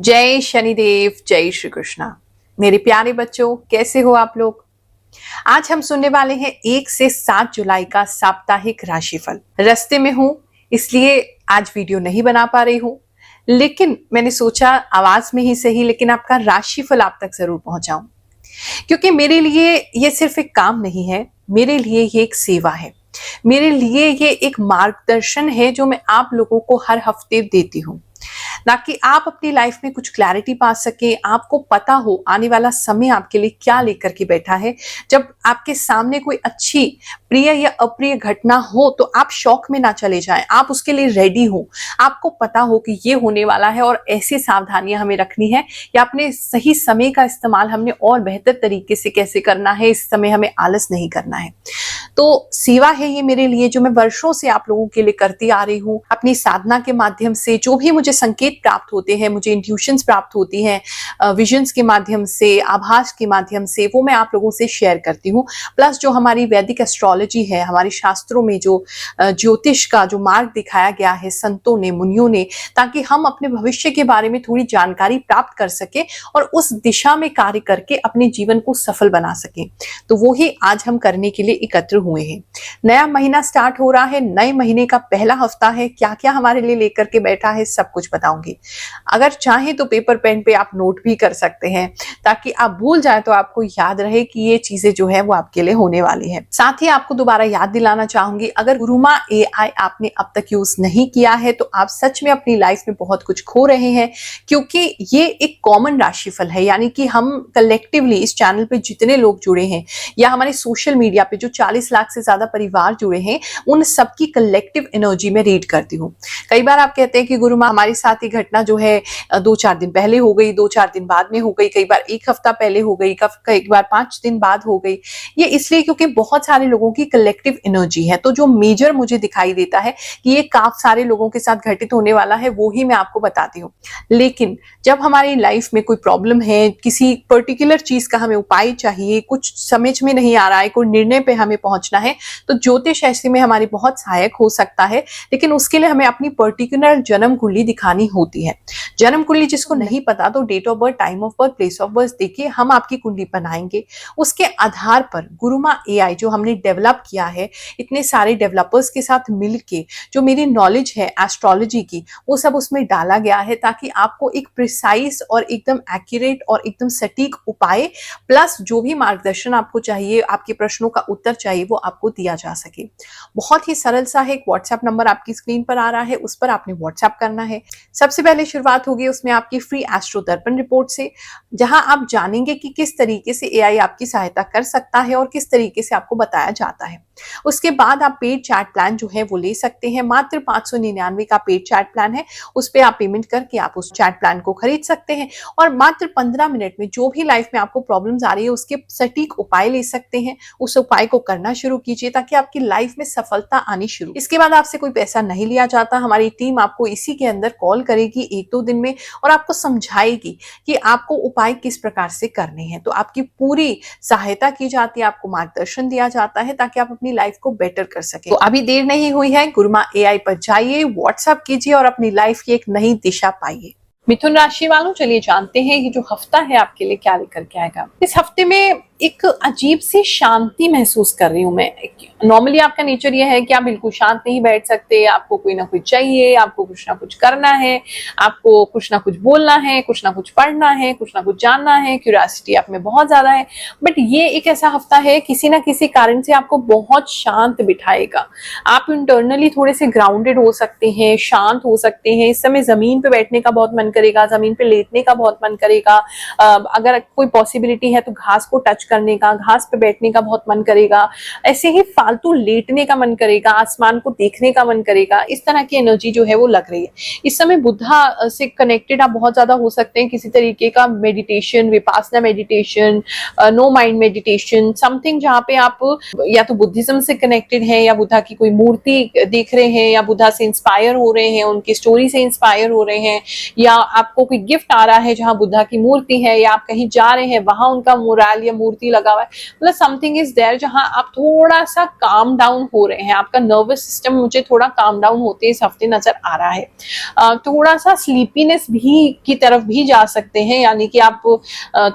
जय शनिदेव, जय श्री कृष्णा। मेरे प्यारे बच्चों, कैसे हो आप लोग। आज हम सुनने वाले हैं 1 से 7 जुलाई का साप्ताहिक राशिफल। रास्ते में हूं इसलिए आज वीडियो नहीं बना पा रही हूं, लेकिन मैंने सोचा आवाज में ही सही लेकिन आपका राशिफल आप तक जरूर पहुंचाऊं, क्योंकि मेरे लिए ये सिर्फ एक काम नहीं है, मेरे लिए ये एक सेवा है, मेरे लिए ये एक मार्गदर्शन है जो मैं आप लोगों को हर हफ्ते देती हूँ, ताकि आप अपनी लाइफ में कुछ क्लैरिटी पा सके, आपको पता हो आने वाला समय आपके लिए क्या लेकर के बैठा है। जब आपके सामने कोई अच्छी प्रिय या अप्रिय घटना हो तो आप शौक में ना चले जाएं, आप उसके लिए रेडी हो, आपको पता हो कि ये होने वाला है और ऐसी सावधानियां हमें रखनी है या अपने सही समय का इस्तेमाल हमने और बेहतर तरीके से कैसे करना है। इस समय हमें आलस नहीं करना है। तो सेवा है ये मेरे लिए, जो मैं वर्षों से आप लोगों के लिए करती आ रही हूँ। अपनी साधना के माध्यम से जो भी मुझे संकेत प्राप्त होते हैं, मुझे इंट्यूशंस प्राप्त होती हैं, विजन्स के माध्यम से, आभास के माध्यम से, वो मैं आप लोगों से शेयर करती हूँ। प्लस जो हमारी वैदिक एस्ट्रोलॉजी है, हमारे शास्त्रों में जो ज्योतिष का जो मार्ग दिखाया गया है संतों ने, मुनियों ने, ताकि हम अपने भविष्य के बारे में थोड़ी जानकारी प्राप्त कर सके और उस दिशा में कार्य करके अपने जीवन को सफल बना सके। तो वो ही आज हम करने के लिए एकत्र हुए हैं। नया महीना स्टार्ट हो रहा है, नए महीने का पहला हफ्ता है। क्या क्या हमारे लिए लेकर के बैठा है सब कुछ बताऊंगी। अगर चाहे तो पेपर पेन पे आप नोट भी कर सकते हैं, ताकि आप भूल जाए तो आपको याद रहे कि ये चीजें जो है वो आपके लिए होने वाली है। साथ ही आपको दोबारा याद दिलाना चाहूंगी, अगर गुरुमा AI आपने अब तक यूज नहीं किया है तो आप सच में अपनी लाइफ में बहुत कुछ खो रहे हैं, क्योंकि ये एक कॉमन राशिफल है। यानी कि हम कलेक्टिवली इस चैनल पे जितने लोग जुड़े हैं या हमारे सोशल मीडिया पे जो 40 लाख से ज्यादा परिवार जुड़े हैं, उन सबकी कलेक्टिव एनर्जी में रीड करती हूँ। कई बार आप कहते हैं कि गुरु माँ हमारे साथ ये घटना जो है 2-4 दिन पहले हो गई, 2-4 दिन बाद में हो गई, कई बार 1 हफ्ता पहले हो गई, कई बार 5 दिन बाद हो गई। ये इसलिए क्योंकि बहुत सारे लोगों की कलेक्टिव एनर्जी है। तो जो मेजर मुझे दिखाई देता है कि ये काफी सारे लोगों के साथ घटित होने वाला है, वो ही मैं आपको बताती हूँ। लेकिन जब हमारी लाइफ में कोई प्रॉब्लम है, किसी पर्टिकुलर चीज का हमें उपाय चाहिए, कुछ समझ में नहीं आ रहा है, कोई निर्णय पे हमें पहुंचना है, तो ज्योतिष ऐसे में हमारी बहुत सहायक हो सकता है। लेकिन उसके लिए हमें अपनी पर्टिकुलर जन्म कुंडली दिखानी होती है। जन्म कुंडली जिसको नहीं पता तो date of birth, time of birth, place of birth देखिए, हम आपकी कुंडली बनाएंगे। उसके आधार पर गुरुमा AI जो हमने डेवलप किया है, इतने सारे डेवलपर्स के साथ मिलके जो मेरी नॉलेज है एस्ट्रोलॉजी की, वो सब उसमें डाला गया है, ताकि आपको एक प्रिसाइज और एकदम एक्यूरेट और एकदम सटीक उपाय प्लस जो भी मार्गदर्शन आपको चाहिए, आपके प्रश्नों का उत्तर चाहिए, वो आपको दिया जा सके। बहुत ही सरल सा है। एक व्हाट्सएप नंबर आपकी स्क्रीन पर आ रहा है, उस पर आपने व्हाट्सएप करना है। सबसे पहले शुरुआत होगी उसमें आपकी फ्री एस्ट्रो दर्पण रिपोर्ट से, जहां आप जानेंगे कि किस तरीके से AI आपकी सहायता कर सकता है और किस तरीके से आपको बताया जाता है। उसके बाद आप पेड चैट प्लान जो है वो ले सकते हैं। मात्र 599 का पेड चैट प्लान है, उस पर आप पेमेंट करके आप उस चैट प्लान को खरीद सकते हैं और मात्र 15 मिनट में जो भी लाइफ में आपको प्रॉब्लम्स आ रही है उसके सटीक उपाय ले सकते हैं। उस उपाय को करना शुरू कीजिए ताकि आपकी लाइफ में सफलता आनी शुरू। इसके बाद आपसे कोई पैसा नहीं लिया जाता। हमारी टीम आपको इसी के अंदर कॉल करेगी 1-2 दिन में और आपको समझाएगी कि आपको उपाय किस प्रकार से करने हैं। तो आपकी पूरी सहायता की जाती है, आपको मार्गदर्शन दिया जाता है ताकि आप अपनी लाइफ को बेटर कर सके। तो अभी देर नहीं हुई है, गुरुमा AI पर जाइए, व्हाट्सएप कीजिए और अपनी लाइफ की एक नई दिशा पाइए। मिथुन राशि वालों, चलिए जानते हैं ये जो हफ्ता है आपके लिए क्या लेकर के आएगा। इस हफ्ते में एक अजीब सी शांति महसूस कर रही हूं मैं। नॉर्मली आपका नेचर ये है कि आप बिल्कुल शांत नहीं बैठ सकते, आपको कोई ना कुछ चाहिए, आपको कुछ ना कुछ करना है, आपको कुछ ना कुछ बोलना है, कुछ ना कुछ पढ़ना है, कुछ ना कुछ जानना है, क्यूरियोसिटी आप में बहुत ज्यादा है। बट ये एक ऐसा हफ्ता है किसी ना किसी कारण से आपको बहुत शांत बिठाएगा। आप इंटरनली थोड़े से ग्राउंडेड हो सकते हैं, शांत हो सकते हैं। इस समय जमीन पे बैठने का बहुत मन करेगा, जमीन पे लेटने का बहुत मन करेगा। अगर कोई पॉसिबिलिटी है तो घास को टच करने का, घास पे बैठने का बहुत मन करेगा। ऐसे ही फालतू लेटने का मन करेगा, आसमान को देखने का मन करेगा। इस तरह की एनर्जी जो है वो लग रही है। इस समय बुद्धा से कनेक्टेड आप बहुत ज्यादा हो सकते हैं। किसी तरीके का meditation, Vipassana meditation, no mind meditation, something जहाँ पे आप या तो बुद्धिज्म से कनेक्टेड है या बुद्धा की कोई मूर्ति देख रहे हैं या बुद्धा से इंस्पायर हो रहे हैं, उनकी स्टोरी से इंस्पायर हो रहे हैं, या आपको कोई गिफ्ट आ रहा है जहाँ बुद्धा की मूर्ति है, या आप कहीं जा रहे हैं वहां उनका मोरल या मूर्ति विभूति लगा हुआ है, मतलब समथिंग इज देयर जहां आप थोड़ा सा काम डाउन हो रहे हैं, आपका नर्वस सिस्टम मुझे थोड़ा काम डाउन होते इस हफ्ते नजर आ रहा है। थोड़ा सा स्लीपीनेस भी की तरफ भी जा सकते हैं, यानी कि आप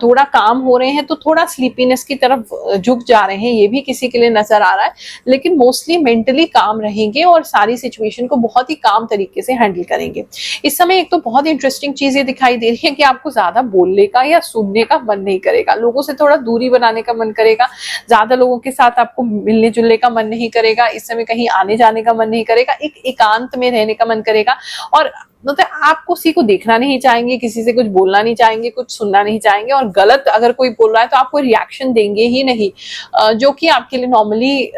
थोड़ा काम हो रहे हैं तो थोड़ा स्लीपीनेस की तरफ झुक जा रहे हैं, ये भी किसी के लिए नजर आ रहा है। लेकिन मोस्टली मेंटली काम रहेंगे और सारी सिचुएशन को बहुत ही काम तरीके से हैंडल करेंगे। इस समय एक तो बहुत इंटरेस्टिंग चीज ये दिखाई दे रही है कि आपको ज्यादा बोलने का या सुनने का मन नहीं करेगा, लोगों से थोड़ा दूरी बनाने का मन करेगा, ज्यादा लोगों के साथ आपको मिलने जुलने का मन नहीं करेगा, इस समय कहीं आने जाने का मन नहीं करेगा, एक एकांत में रहने का मन करेगा। और मतलब आप किसी को देखना नहीं चाहेंगे, किसी से कुछ बोलना नहीं चाहेंगे, कुछ सुनना नहीं चाहेंगे, और गलत अगर कोई बोल रहा है तो आप कोई रिएक्शन देंगे ही नहीं, जो कि आपके लिए नॉर्मली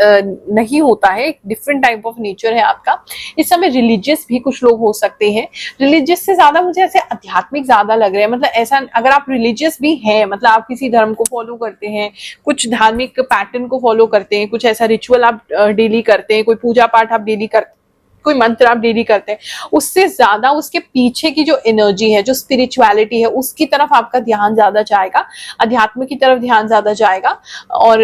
नहीं होता है। डिफरेंट टाइप ऑफ नेचर है आपका। इस समय रिलीजियस भी कुछ लोग हो सकते हैं, रिलीजियस से ज्यादा मुझे ऐसे आध्यात्मिक ज्यादा लग रहे हैं। मतलब ऐसा अगर आप रिलीजियस भी हैं, मतलब आप किसी धर्म को फॉलो करते हैं, कुछ धार्मिक पैटर्न को फॉलो करते हैं, कुछ ऐसा रिचुअल आप डेली करते हैं, कोई पूजा पाठ आप डेली करते हैं, कोई मंत्र आप डेली करते हैं, उससे ज्यादा उसके पीछे की जो एनर्जी है, जो स्पिरिचुअलिटी है, उसकी तरफ आपका ध्यान ज्यादा जाएगा, अध्यात्म की तरफ ध्यान ज्यादा जाएगा, और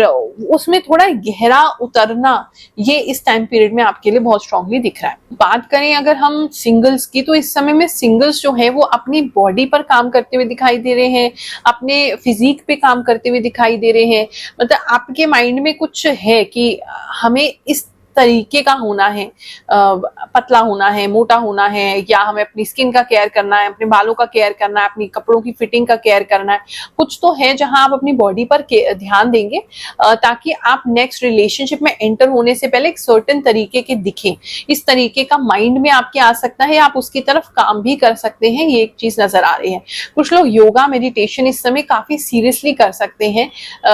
उसमें थोड़ा गहरा उतरना ये इस टाइम पीरियड में आपके लिए बहुत स्ट्रांगली दिख रहा है। बात करें अगर हम सिंगल्स की, तो इस समय में सिंगल्स जो है वो अपनी बॉडी पर काम करते हुए दिखाई दे रहे हैं, अपने फिजिक पे काम करते हुए दिखाई दे रहे हैं। मतलब आपके माइंड में कुछ है कि हमें इस तरीके का होना है, पतला होना है, मोटा होना है, या हमें अपनी स्किन का केयर करना है, अपने बालों का केयर करना है, अपनी कपड़ों की फिटिंग का केयर करना है। कुछ तो है जहां आप अपनी बॉडी पर ध्यान देंगे, ताकि आप नेक्स्ट रिलेशनशिप में एंटर होने से पहले एक सर्टेन तरीके के दिखें। इस तरीके का माइंड में आपके आ सकता है, आप उसकी तरफ काम भी कर सकते हैं, ये एक चीज नजर आ रही है। कुछ लोग योगा मेडिटेशन इस समय काफी सीरियसली कर सकते हैं,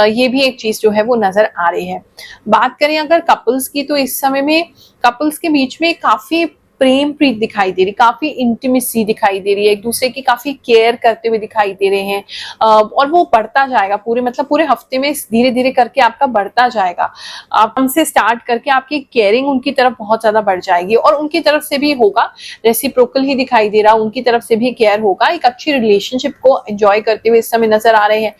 ये भी एक चीज जो है वो नजर आ रही है। बात करें अगर कपल्स की, तो इस समय में कपल्स के बीच में काफी प्रेम प्रीत दिखाई दे रही, काफी इंटीमेसी दिखाई दे रही है, एक दूसरे की काफी केयर करते हुए दिखाई दे रहे हैं, और वो बढ़ता जाएगा पूरे हफ्ते में, धीरे धीरे करके आपका बढ़ता जाएगा। आप हमसे स्टार्ट करके आपकी केयरिंग उनकी तरफ बहुत ज्यादा बढ़ जाएगी, और उनकी तरफ से भी होगा, रेसिप्रोकल ही दिखाई दे रहा, उनकी तरफ से भी केयर होगा। एक अच्छी रिलेशनशिप को एंजॉय करते हुए इस समय नजर आ रहे हैं,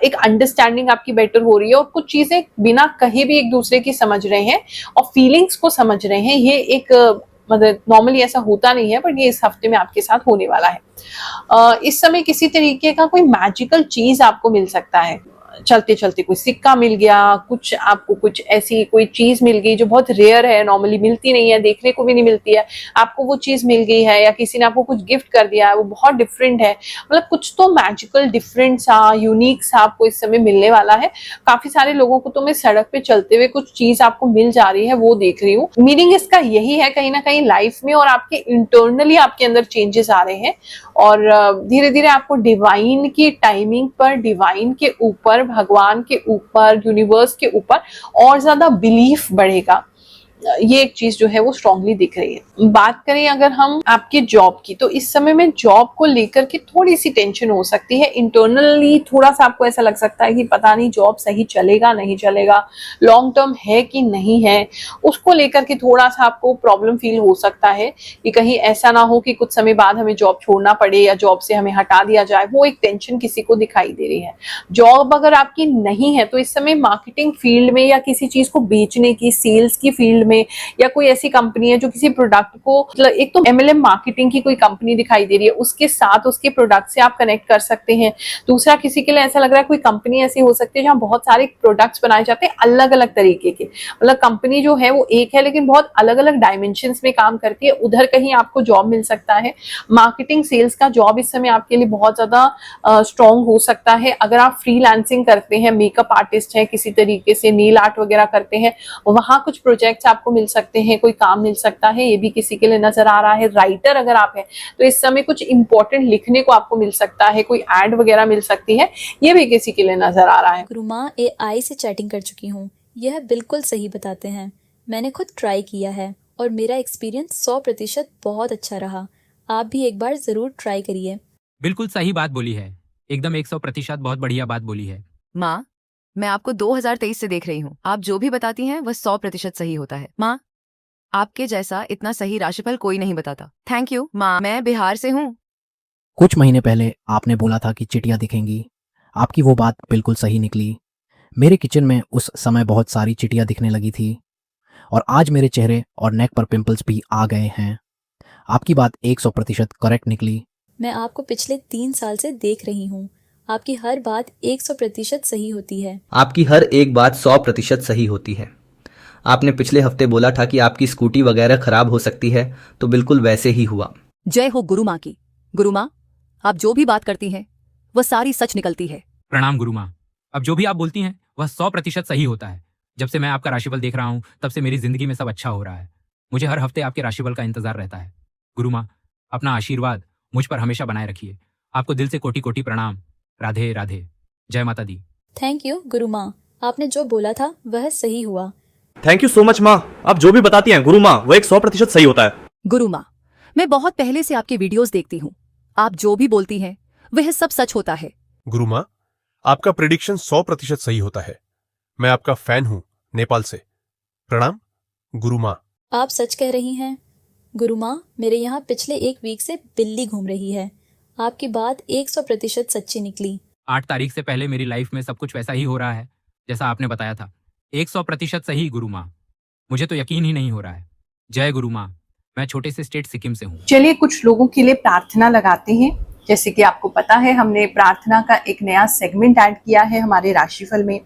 एक अंडरस्टैंडिंग आपकी बेटर हो रही है, और कुछ चीजें बिना कहे भी एक दूसरे की समझ रहे हैं और फीलिंग्स को समझ रहे हैं। ये एक मतलब नॉर्मली ऐसा होता नहीं है, बट ये इस हफ्ते में आपके साथ होने वाला है। इस समय किसी तरीके का कोई मैजिकल चीज आपको मिल सकता है, चलते चलते कोई सिक्का मिल गया, कुछ आपको कुछ ऐसी कोई चीज मिल गई जो बहुत रेयर है, नॉर्मली मिलती नहीं है, देखने को भी नहीं मिलती है, आपको वो चीज मिल गई है, या किसी ने आपको कुछ गिफ्ट कर दिया है, वो बहुत डिफरेंट है। मतलब कुछ तो मैजिकल डिफरेंट सा, यूनिक सा आपको इस समय मिलने वाला है। काफी सारे लोगों को तो मैं सड़क पे चलते हुए कुछ चीज आपको मिल जा रही है वो देख रही हूँ। मीनिंग इसका यही है कहीं ना कहीं लाइफ में, और आपके इंटरनली आपके अंदर चेंजेस आ रहे हैं, और धीरे धीरे आपको डिवाइन की टाइमिंग पर, डिवाइन के ऊपर, भगवान के ऊपर, यूनिवर्स के ऊपर और ज्यादा बिलीफ बढ़ेगा। ये एक चीज जो है वो स्ट्रांगली दिख रही है। बात करें अगर हम आपके जॉब की, तो इस समय में जॉब को लेकर के थोड़ी सी टेंशन हो सकती है। इंटरनली थोड़ा सा आपको ऐसा लग सकता है कि पता नहीं जॉब सही चलेगा नहीं चलेगा, लॉन्ग टर्म है कि नहीं है, उसको लेकर के थोड़ा सा आपको प्रॉब्लम फील हो सकता है कि कहीं ऐसा ना हो कि कुछ समय बाद हमें जॉब छोड़ना पड़े या जॉब से हमें हटा दिया जाए, वो एक टेंशन किसी को दिखाई दे रही है। जॉब अगर आपकी नहीं है तो इस समय मार्केटिंग फील्ड में या किसी चीज को बेचने की, सेल्स की फील्ड में, या कोई ऐसी कंपनी है जो किसी प्रोडक्ट को, मतलब एक तो एमएलएम मार्केटिंग की कोई कंपनी दिखाई दे रही है, उसके साथ उसके प्रोडक्ट से आप कनेक्ट कर सकते हैं। दूसरा, किसी के लिए ऐसा लग रहा है कोई कंपनी ऐसी हो सकती है जहां बहुत सारे प्रोडक्ट्स बनाए जाते हैं अलग अलग तरीके के, मतलब कंपनी जो है वो एक है लेकिन बहुत अलग अलग डायमेंशंस में काम करती है, उधर कहीं आपको जॉब मिल सकता है। मार्केटिंग सेल्स का जॉब इस समय आपके लिए बहुत ज्यादा स्ट्रॉन्ग हो सकता है। अगर आप फ्रीलांसिंग करते हैं, मेकअप आर्टिस्ट हैं, किसी तरीके से नील आर्ट वगैरह करते हैं, वहां कुछ प्रोजेक्ट्स आपको मिल सकते हैं, कोई काम मिल सकता है, ये भी किसी के लिए नजर आ रहा है। राइटर अगर आप हैं तो इस समय कुछ इंपॉर्टेंट लिखने को आपको मिल सकता है, कोई एड वगैरह मिल सकती है, ये भी किसी के लिए नजर आ रहा है। गुरुमा AI से चैटिंग कर चुकी हूँ, यह बिल्कुल सही बताते हैं। मैंने खुद ट्राई किया है और मेरा एक्सपीरियंस 100% बहुत अच्छा रहा। आप भी एक बार जरूर ट्राई करिए। बिल्कुल सही बात बोली है, एकदम 100% बहुत बढ़िया बात बोली है। माँ, मैं आपको 2023 से देख रही हूँ। आप जो भी बताती हैं वह 100% सही होता है। माँ, आपके जैसा इतना सही राशिफल कोई नहीं बताता। थैंक यू माँ, मैं बिहार से हूँ। कुछ महीने पहले आपने बोला था कि चिड़िया दिखेंगी, आपकी वो बात बिल्कुल सही निकली। मेरे किचन में उस समय बहुत सारी चिटियाँ दिखने लगी थी और आज मेरे चेहरे और नेक पर पिंपल्स भी आ गए हैं। आपकी बात 100% करेक्ट निकली। मैं आपको पिछले 3 साल से देख रही हूँ। आपकी हर बात 100% सही होती है। आपकी हर एक बात 100% सही होती है। आपने पिछले हफ्ते बोला था कि आपकी स्कूटी वगैरह खराब हो सकती है, तो बिल्कुल वैसे ही हुआ। जय हो गुरु माँ की। गुरु माँ, आप जो भी बात करती हैं वह सारी सच निकलती है। प्रणाम गुरु माँ। अब जो भी आप बोलती हैं वह 100% सही होता है। जब से मैं आपका राशिफल देख रहा हूँ तब से मेरी जिंदगी में सब अच्छा हो रहा है। मुझे हर हफ्ते आपके राशिफल का इंतजार रहता है। गुरु माँ, अपना आशीर्वाद मुझ पर हमेशा बनाए रखिए। आपको दिल से कोटि कोटि प्रणाम। राधे राधे। जय माता दी। थैंक यू गुरु माँ, आपने जो बोला था वह सही हुआ। थैंक यू सो मच माँ। आप जो भी बताती हैं गुरु माँ, वो 100% सही होता है। गुरु माँ, मैं बहुत पहले से आपके वीडियोस देखती हूँ। आप जो भी बोलती हैं वह सब सच होता है। गुरु माँ, आपका प्रेडिक्शन 100% सही होता है। मैं आपका फैन हूँ, नेपाल से। प्रणाम गुरु माँ। आप सच कह रही हैं गुरु माँ। मेरे यहाँ पिछले 1 वीक से बिल्ली घूम रही है। आपकी बात 100% सच्ची निकली। 8 तारीख से पहले मेरी लाइफ में सब कुछ वैसा ही हो रहा है जैसा आपने बताया था। 100% सही गुरु माँ। मुझे तो यकीन ही नहीं हो रहा है। जय गुरु माँ। मैं छोटे से स्टेट सिक्किम से हूँ। चलिए कुछ लोगों के लिए प्रार्थना लगाते हैं। जैसे कि आपको पता है, हमने प्रार्थना का एक नया सेगमेंट ऐड किया है हमारे राशिफल में।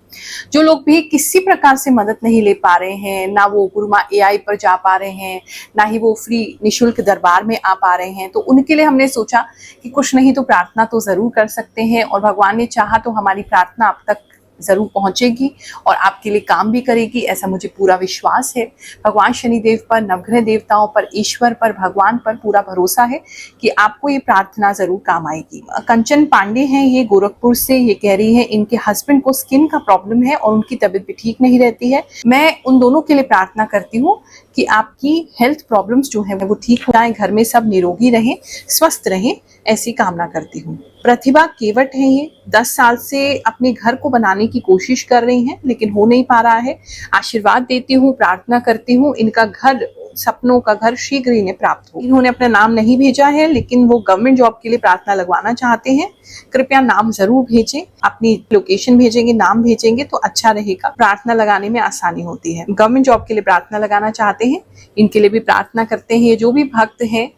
जो लोग भी किसी प्रकार से मदद नहीं ले पा रहे हैं, ना वो गुरुमा एआई पर जा पा रहे हैं, ना ही वो फ्री निशुल्क दरबार में आ पा रहे हैं, तो उनके लिए हमने सोचा कि कुछ नहीं तो प्रार्थना तो जरूर कर सकते हैं, और भगवान ने चाहा तो हमारी प्रार्थना आप तक जरूर पहुंचेगी और आपके लिए काम भी करेगी, ऐसा मुझे पूरा विश्वास है। भगवान शनिदेव पर, नवग्रह देवताओं पर, ईश्वर पर, भगवान पर पूरा भरोसा है कि आपको ये प्रार्थना जरूर काम आएगी। कंचन पांडे हैं ये गोरखपुर से। ये कह रही है इनके हस्बैंड को स्किन का प्रॉब्लम है और उनकी तबीयत भी ठीक नहीं रहती है। मैं उन दोनों के लिए प्रार्थना करती हूँ कि आपकी हेल्थ प्रॉब्लम्स जो है वो ठीक हो जाए, घर में सब निरोगी रहें, स्वस्थ रहें, ऐसी कामना करती हूँ। प्रतिभा केवट है ये, 10 साल से अपने घर को बनाने की कोशिश कर रही हैं लेकिन हो नहीं पा रहा है। आशीर्वाद देती हूँ, प्रार्थना करती हूँ इनका घर, सपनों का घर शीघ्र इन्हें प्राप्त हो। इन्होंने अपना नाम नहीं भेजा है लेकिन वो गवर्नमेंट जॉब के लिए प्रार्थना लगवाना चाहते हैं। कृपया नाम जरूर भेजें, अपनी लोकेशन भेजेंगे, नाम भेजेंगे तो अच्छा रहेगा, प्रार्थना लगाने में आसानी होती है। गवर्नमेंट जॉब के लिए प्रार्थना लगाना चाहते हैं, इनके लिए भी प्रार्थना करते हैं। जो भी भक्त हैं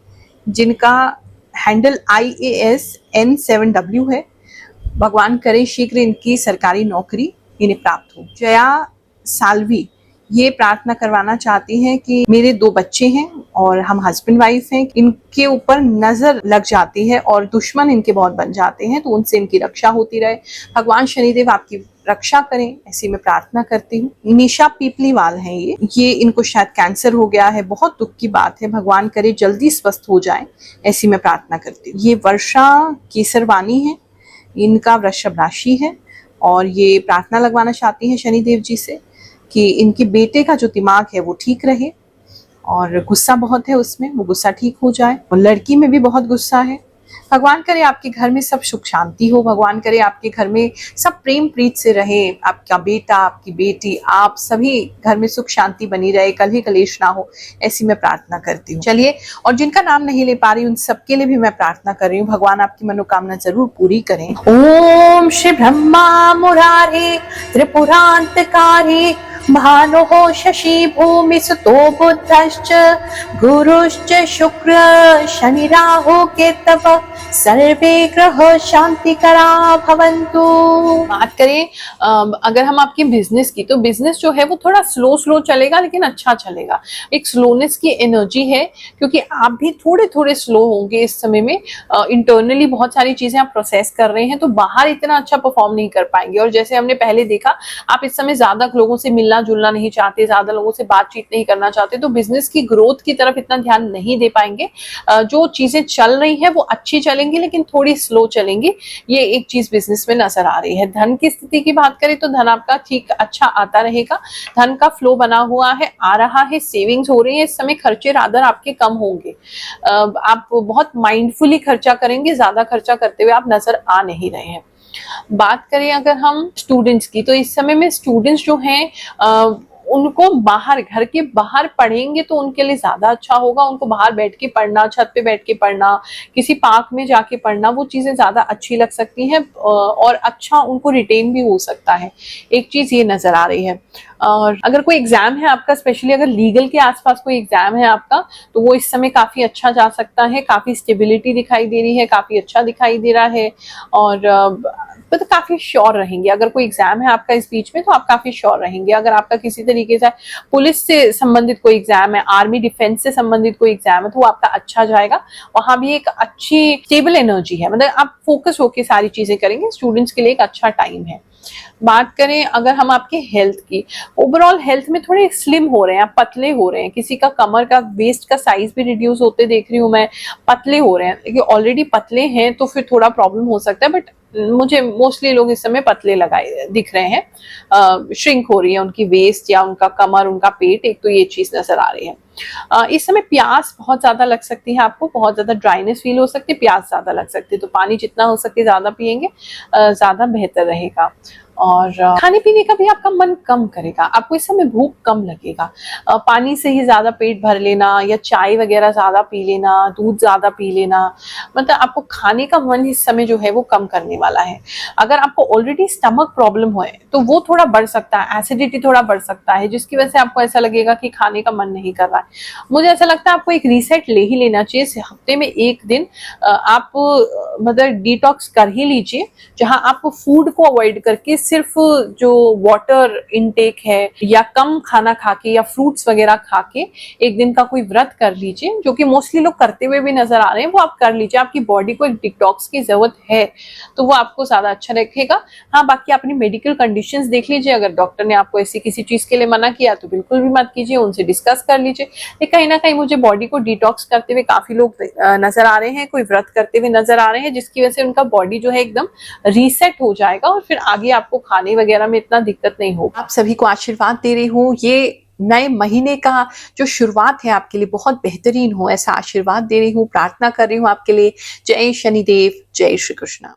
जिनका हैंडल IASN7W है, भगवान करे शीघ्र इनकी सरकारी नौकरी इन्हें प्राप्त हो। जया सालवी ये प्रार्थना करवाना चाहती हैं कि मेरे 2 बच्चे हैं और हम हस्बैंड वाइफ हैं, इनके ऊपर नजर लग जाती है और दुश्मन इनके बहुत बन जाते हैं, तो उनसे इनकी रक्षा होती रहे। भगवान शनिदेव आपकी रक्षा करें, ऐसी मैं प्रार्थना करती हूँ। निशा पीपलीवाल हैं ये इनको शायद कैंसर हो गया है, बहुत दुख की बात है, भगवान करे जल्दी स्वस्थ हो जाए, ऐसी मैं प्रार्थना करती हूँ। ये वर्षा केसरवानी है, इनका वृषभ राशि है और ये प्रार्थना लगवाना चाहती हैं शनिदेव जी से कि इनके बेटे का जो दिमाग है वो ठीक रहे और गुस्सा बहुत है उसमें, वो गुस्सा ठीक हो जाए। और लड़की में भी बहुत गुस्सा है। भगवान करे आपके घर में सब सुख शांति हो, भगवान करे आपके घर में सब प्रेम प्रीत से रहे, आपका बेटा, आपकी बेटी, आप सभी घर में सुख शांति बनी रहे, कलह कलेश ना हो, ऐसी मैं प्रार्थना करती हूँ। चलिए, और जिनका नाम नहीं ले पा रही उन सबके लिए भी मैं प्रार्थना कर रही हूँ, भगवान आपकी मनोकामना जरूर पूरी करें। ओम श्री ब्रह्मा मुरारे त्रिपुरांतकारी भानुः शशि भूमि सुतो बुद्धश्च गुरुश्च शुक्र शनि राहु केतव सर्वे ग्रह शांतिकरा भवन्तु। बात करें अगर हम आपके बिजनेस की, तो बिजनेस जो है वो थोड़ा स्लो चलेगा लेकिन अच्छा चलेगा। एक स्लोनेस की एनर्जी है क्योंकि आप भी थोड़े स्लो होंगे इस समय में। इंटरनली बहुत सारी चीजें आप प्रोसेस कर रहे हैं तो बाहर इतना अच्छा परफॉर्म नहीं कर पाएंगे। और जैसे हमने पहले देखा, आप इस समय ज्यादा लोगों से मिलना जुलना नहीं चाहते, ज्यादा लोगों से बातचीत नहीं करना चाहते, तो बिजनेस की ग्रोथ की तरफ इतना ध्यान नहीं दे पाएंगे। जो चीजें चल रही है वो अच्छी चलेंगी लेकिन थोड़ी स्लो चलेंगी, ये एक चीज बिजनेस में नजर आ रही है। धन की स्थिति की बात करें तो धन आपका ठीक अच्छा आता रहेगा, धन का फ्लो बना हुआ है, आ रहा है, सेविंग्स हो रही है। इस समय खर्चे रादर आपके कम होंगे, आप बहुत माइंडफुली खर्चा करेंगे, ज्यादा खर्चा करते हुए आप नजर आ नहीं रहे हैं। बात करें अगर हम स्टूडेंट्स की, तो इस समय में स्टूडेंट्स जो हैं उनको बाहर, घर के बाहर पढ़ेंगे तो उनके लिए ज्यादा अच्छा होगा। उनको बाहर बैठ के पढ़ना, छत पे बैठ के पढ़ना, किसी पार्क में जाके पढ़ना, वो चीजें ज्यादा अच्छी लग सकती हैं और अच्छा उनको रिटेन भी हो सकता है। एक चीज ये नजर आ रही है। और अगर कोई एग्जाम है आपका, स्पेशली अगर लीगल के आसपास कोई एग्जाम है आपका, तो वो इस समय काफी अच्छा जा सकता है। काफी स्टेबिलिटी दिखाई दे रही है, काफी अच्छा दिखाई दे रहा है और तो काफी श्योर रहेंगे। अगर कोई एग्जाम है आपका इस बीच में तो आप काफी श्योर रहेंगे। अगर आपका किसी तरीके से पुलिस से संबंधित कोई एग्जाम है, आर्मी डिफेंस से संबंधित कोई एग्जाम है, तो वो आपका अच्छा जाएगा। वहां भी एक अच्छी स्टेबल एनर्जी है, मतलब आप फोकस होकर सारी चीजें करेंगे। स्टूडेंट्स के लिए एक अच्छा टाइम है। बात करें अगर हम आपके हेल्थ की, ओवरऑल हेल्थ में थोड़े स्लिम हो रहे हैं, आप पतले हो रहे हैं। किसी का कमर का, वेस्ट का साइज भी रिड्यूस होते देख रही हूँ मैं, पतले हो रहे हैं। देखिए ऑलरेडी पतले हैं तो फिर थोड़ा प्रॉब्लम हो सकता है, बट मुझे मोस्टली लोग इस समय पतले लगाए दिख रहे हैं। श्रिंक हो रही है उनकी वेस्ट या उनका कमर, उनका पेट, एक तो ये चीज नजर आ रही है। इस समय प्यास बहुत ज्यादा लग सकती है आपको, बहुत ज्यादा ड्राइनेस फील हो सकती है, प्यास ज्यादा लग सकती है, तो पानी जितना हो सके ज्यादा पिएंगे ज्यादा बेहतर रहेगा। और खाने पीने का भी आपका मन कम करेगा, आपको इस समय भूख कम लगेगा। पानी से ही ज्यादा पेट भर लेना या चाय वगैरह ज्यादा पी लेना, दूध ज्यादा पी लेना, मतलब आपको खाने का मन इस समय जो है वो कम करने वाला है। अगर आपको ऑलरेडी स्टमक प्रॉब्लम हो तो वो थोड़ा बढ़ सकता है, एसिडिटी थोड़ा बढ़ सकता है, जिसकी वजह से आपको ऐसा लगेगा कि खाने का मन नहीं कर रहा है। मुझे ऐसा लगता है आपको एक रीसेट ले ही लेना चाहिए। हफ्ते में एक दिन आप मतलब डिटॉक्स कर ही लीजिए, जहां आप फूड को अवॉइड करके सिर्फ जो वाटर इनटेक है या कम खाना खा के या फ्रूट्स वगैरह खा के एक दिन का कोई व्रत कर लीजिए, जो कि मोस्टली लोग करते हुए भी नजर आ रहे हैं। वो आप कर लीजिए, आपकी बॉडी को एक डिटॉक्स की जरूरत है तो वो आपको ज्यादा अच्छा रखेगा। हाँ, बाकी अपनी मेडिकल कंडीशंस देख लीजिए। अगर डॉक्टर ने आपको ऐसी किसी चीज के लिए मना किया तो बिल्कुल भी मत कीजिए, उनसे डिस्कस कर लीजिए। लेकिन कहीं ना कहीं मुझे बॉडी को डिटॉक्स करते हुए काफी लोग नजर आ रहे हैं, कोई व्रत करते हुए नजर आ रहे हैं, जिसकी वजह से उनका बॉडी जो है एकदम रीसेट हो जाएगा और फिर आगे आपको खाने वगैरह में इतना दिक्कत नहीं होगा। आप सभी को आशीर्वाद दे रही हूँ, ये नए महीने का जो शुरुआत है आपके लिए बहुत बेहतरीन हो, ऐसा आशीर्वाद दे रही हूँ, प्रार्थना कर रही हूँ आपके लिए। जय शनिदेव, जय श्री कृष्ण।